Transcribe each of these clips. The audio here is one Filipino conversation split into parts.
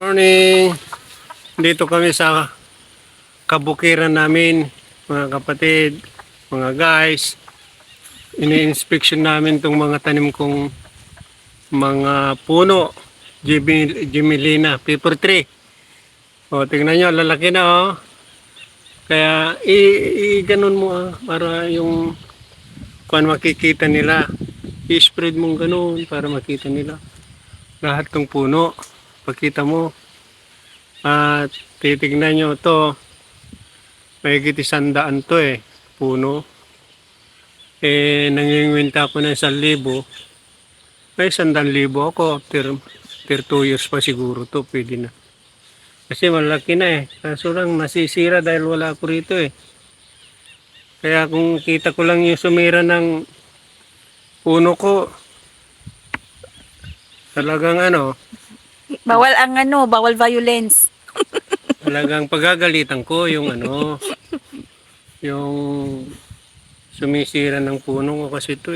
Morning! Dito kami sa kabukiran namin, mga kapatid, mga guys. Ini-inspection namin itong mga tanim kong mga puno. Gimelina, paper tree. O, tingnan nyo, lalaki na oh. Kaya, i-ganon mo para yung kung makikita nila. I-spread mong ganon para makita nila. Lahat ng puno, pakita mo. At titignan nyo to, mahigit 100 to puno. Nangingwinta ko ng 1,000. May 100,000 ako after 2 years pa siguro to, pwede na. Kasi malaki na kaso lang nasisira dahil wala ako rito Kaya kung kita ko lang yung sumira ng puno ko, talagang Bawal violence. talagang pagagalitan ko yung yung sumisira ng puno ko kasi ito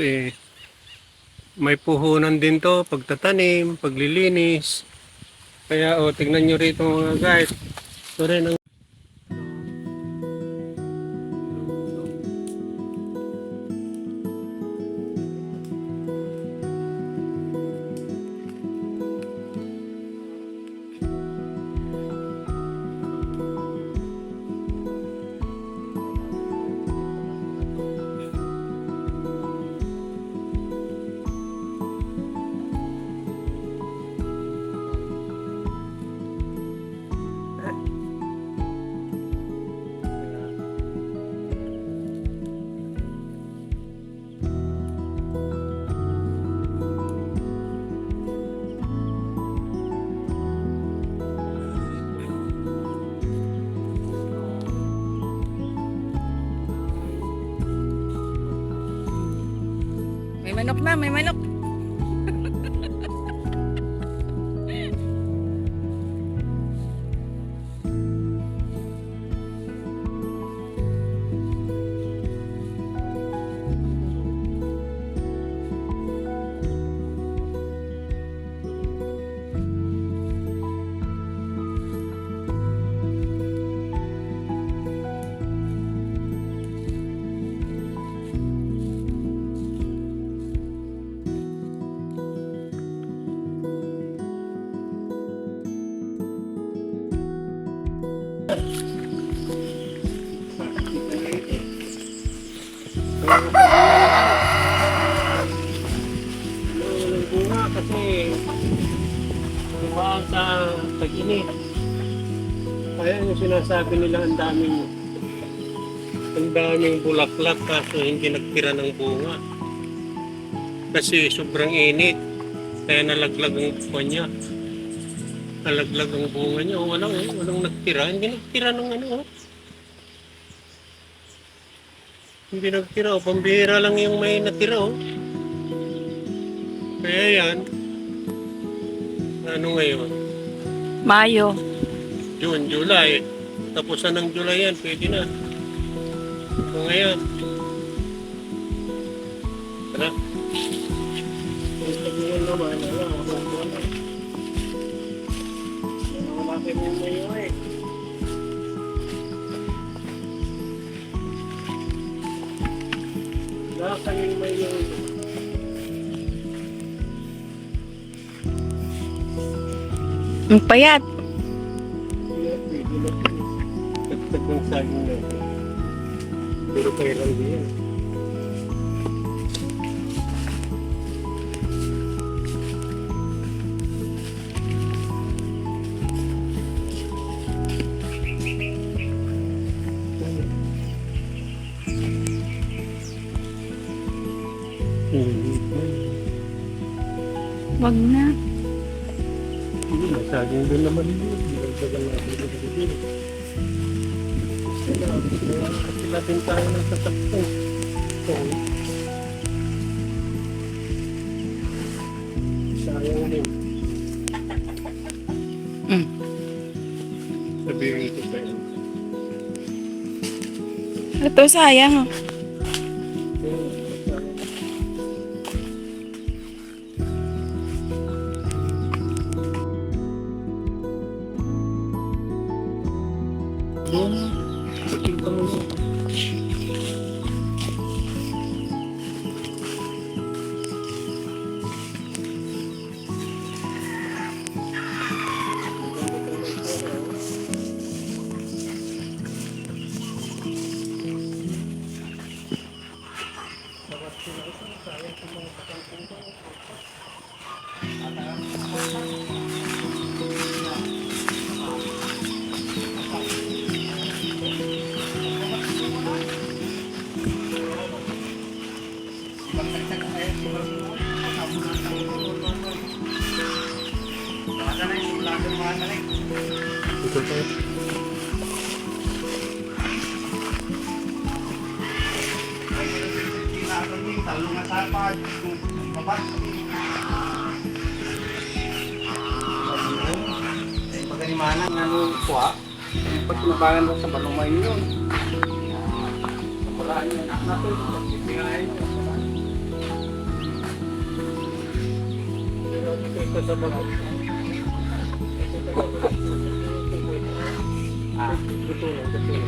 may puhunan din to, pagtatanim, paglilinis. Kaya tignan nyo rito mga guys. Ito rin ang May manok na, may manok. bunga kasi dumaan sa tag-init. Kaya yung sinasabi nila ang daming bulaklak kaso hindi nagtira ng bunga. Kasi sobrang init. Kaya nalaglag ang bunga niya. Nalaglag ang bunga niya. Walang nagtira. Hindi nagtira ng Hindi nagtira. Pambihira lang yung may natira Kaya yan. Ano ngayon? Mayo. June, July. Tapusan ng July yan. Pwede na. So ngayon. Ano? Sabihin naman. Wala kayo ngayon Wala kayo ngayon. Ang payat. Tagtag ng saging na ito. Pero kailan din yan. Wag na. Saging doon naman yun. Nagdagan natin dito. Sila din tayo ng sasakto. Sayang din. Sabihin ko sa'yo. Ito sayang. Yung, kita mo na. Ito pa. Pagkanimanan nga nung kuha, pag tinabangan mo sa balumay yun. Wala yun, natin, pagkipingahin yun. Ito sa mga. Betul.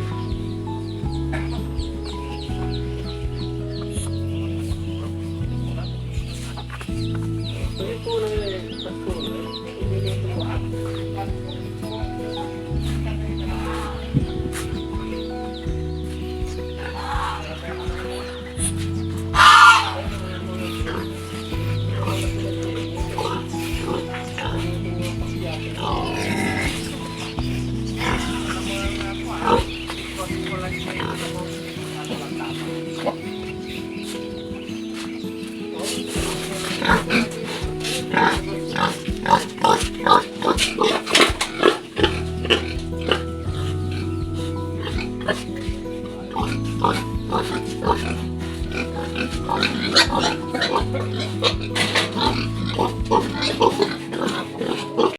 Thank you.